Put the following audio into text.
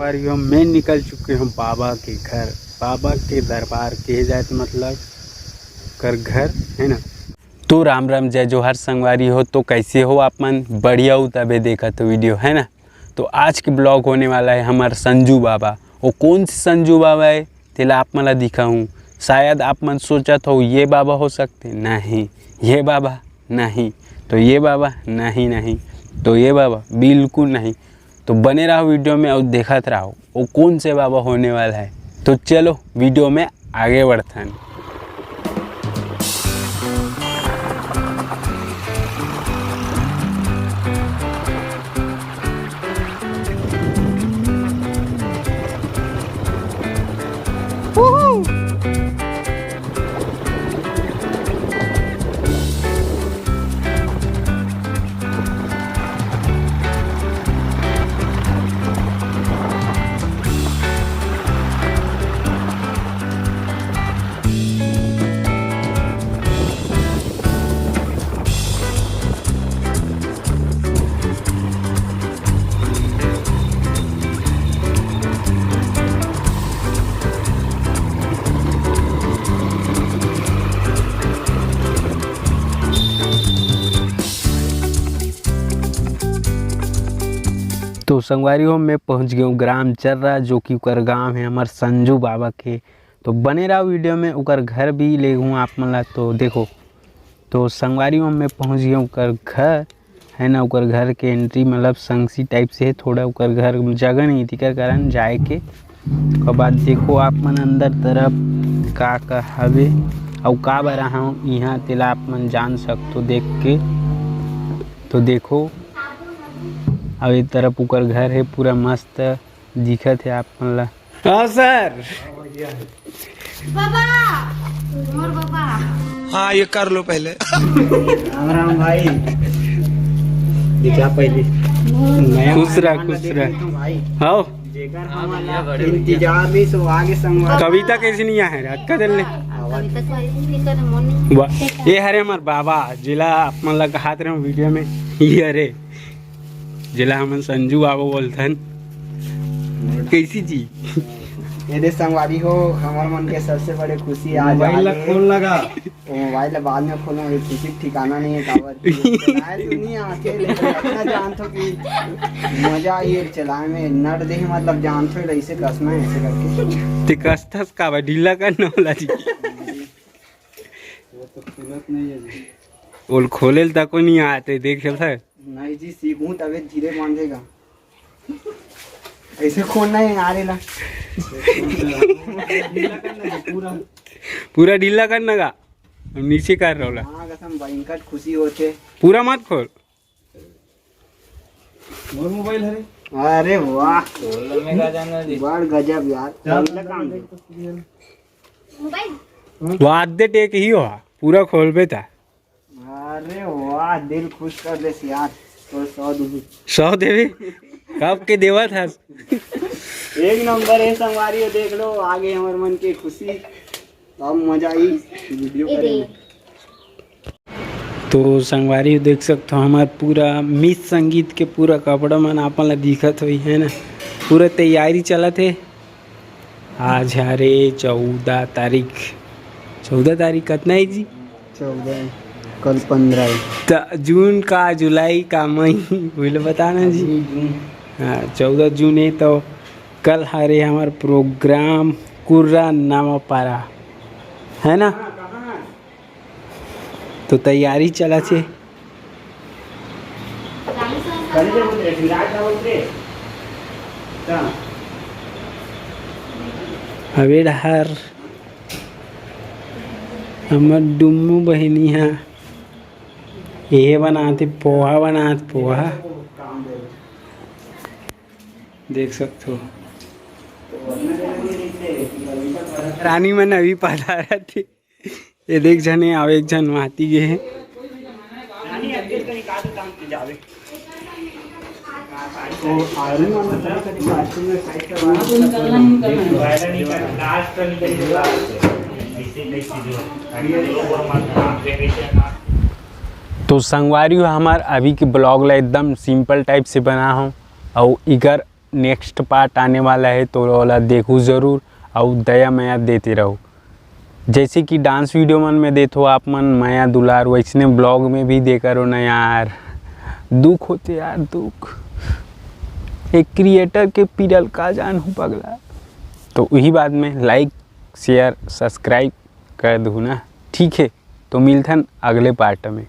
संगवारियों मैं निकल चुके हूँ बाबा के घर, बाबा के दरबार के जाए तो मतलब कर घर है ना। तो राम राम जय जोहर संगवारी हो। तो कैसे हो आप मन? बढ़िया हो तबे देखा तो वीडियो है ना। तो आज के ब्लॉग होने वाला है हमारे संजू बाबा। वो कौन से संजू बाबा है तेला आप मला दिखाऊँ। शायद आप मन सोचा तो ये बाबा हो सकते, नहीं ये बाबा नहीं, तो ये बाबा नहीं, तो ये बाबा बिल्कुल नहीं। तो बने रहो वीडियो में और देखते रहो वो कौन से बाबा होने वाला है। तो चलो वीडियो में आगे बढ़ते हैं। तो संगवारियों में पहुंच गया हूँ ग्राम चर्रा, जो कि उकर गांव है हमारे संजू बाबा के। तो बने रहो वीडियो में, उकर घर भी ले हूँ आप मला। तो देखो तो संगवारियों में पहुंच गया हूँ उकर घर है ना। उकर घर के एंट्री मतलब संगसी टाइप से है, थोड़ा उकर घर जगह नहीं थी कर कारण जाए के। और बाद देखो आप मन अंदर तरफ का हवे और का बरा हूँ यहाँ तेला आप मन जान सकते देख के। तो देखो अब एक तरफ ऊपर घर है, पूरा मस्त दिखत है आप मन ला। हाँ सर बाबा, मोर बाबा। हाँ ये कर लो पहले। राम राम भाई, दिखा पहले। खुश रह भाई हाँ। जेकर हमारा इंतजार भी सो आगे संगवा। कविता कैसे नहीं है रखा दिल ले कविता तो ऐसे ही कर मोनी। ये हरे हमारे बाबा जिला आप मन ला कहात रहे वीडियो में। ये हरे जिला हम संजू बाबा बोलथन कैसी जी। ये संगवारी हो, हमार मन के सबसे बड़े खुशी आज मोबाइल खोल लगा। मोबाइल बाद में खोलो, ये खुशी ठिकाना नहीं है काबर चलाए दुनिया आके लेकिन इतना जानतो कि मजा ये चलाए में नट दे मतलब जानतो ऐसे कसना है ऐसे करके। ते कस्तस का ढीला करना वाला जी। वो तो खुलत नहीं है जी। ओल खोलेल तक नहीं आते देख चलता है। नहीं जी, सीखूं तबे धीरे बांधेगा, ऐसे खोलना है आरे ला। पूरा ढीला करना का नीचे कर रहा। हाँ कसम भयंकर खुशी होते। पूरा मत खोल। मोर मोबाइल है। अरे वाह, बड़ गजब यार। मोबाइल वो आधे टेक ही हो पूरा खोल पे था। अरे वाह, दिल खुश कर दे यार। तो 100 दूँ 100 देवे कब के देवा था। एक नंबर है संगवारी, देख लो आगे हमारे मन की खुशी। अब मजा आई वीडियो करेंगे। तो संगवारी देख सकते हो हमारे पूरा मिस संगीत के पूरा कपड़ा मन आपन ला दिखत हुई है ना। पूरा तैयारी चलत है। आज हरे 14 तारीख। 14 तारीख कितना है जी? 14, कल 15 है। जून का जुलाई का मई बोले बताना जी। हाँ 14 जून है। तो कल हरे हमारा प्रोग्राम कुर्रा नामा पारा है ना। तो तैयारी चला छे। हवे डहर हमर डुम्मू बहनी है, ये बनाते पोहा पोहा देख सकते हो। रानी मन अभी पता रहा थे। ये देख जने आवे एक जन माती गए हैं। तो संगवारी हमार अभी के ब्लॉग ला एकदम सिंपल टाइप से बना हूँ और इगर नेक्स्ट पार्ट आने वाला है तो वाला देखो ज़रूर और दया माया देते रहो। जैसे कि डांस वीडियो मन में देखो आप मन माया दुलार, वैसने ब्लॉग में भी दे करो ना यार। दुख होते यार, दुख एक क्रिएटर के पीड़ल का जान हूँ पगला। तो वही बात में लाइक शेयर सब्सक्राइब कर दूँ ना, ठीक है। तो मिलथन अगले पार्ट में।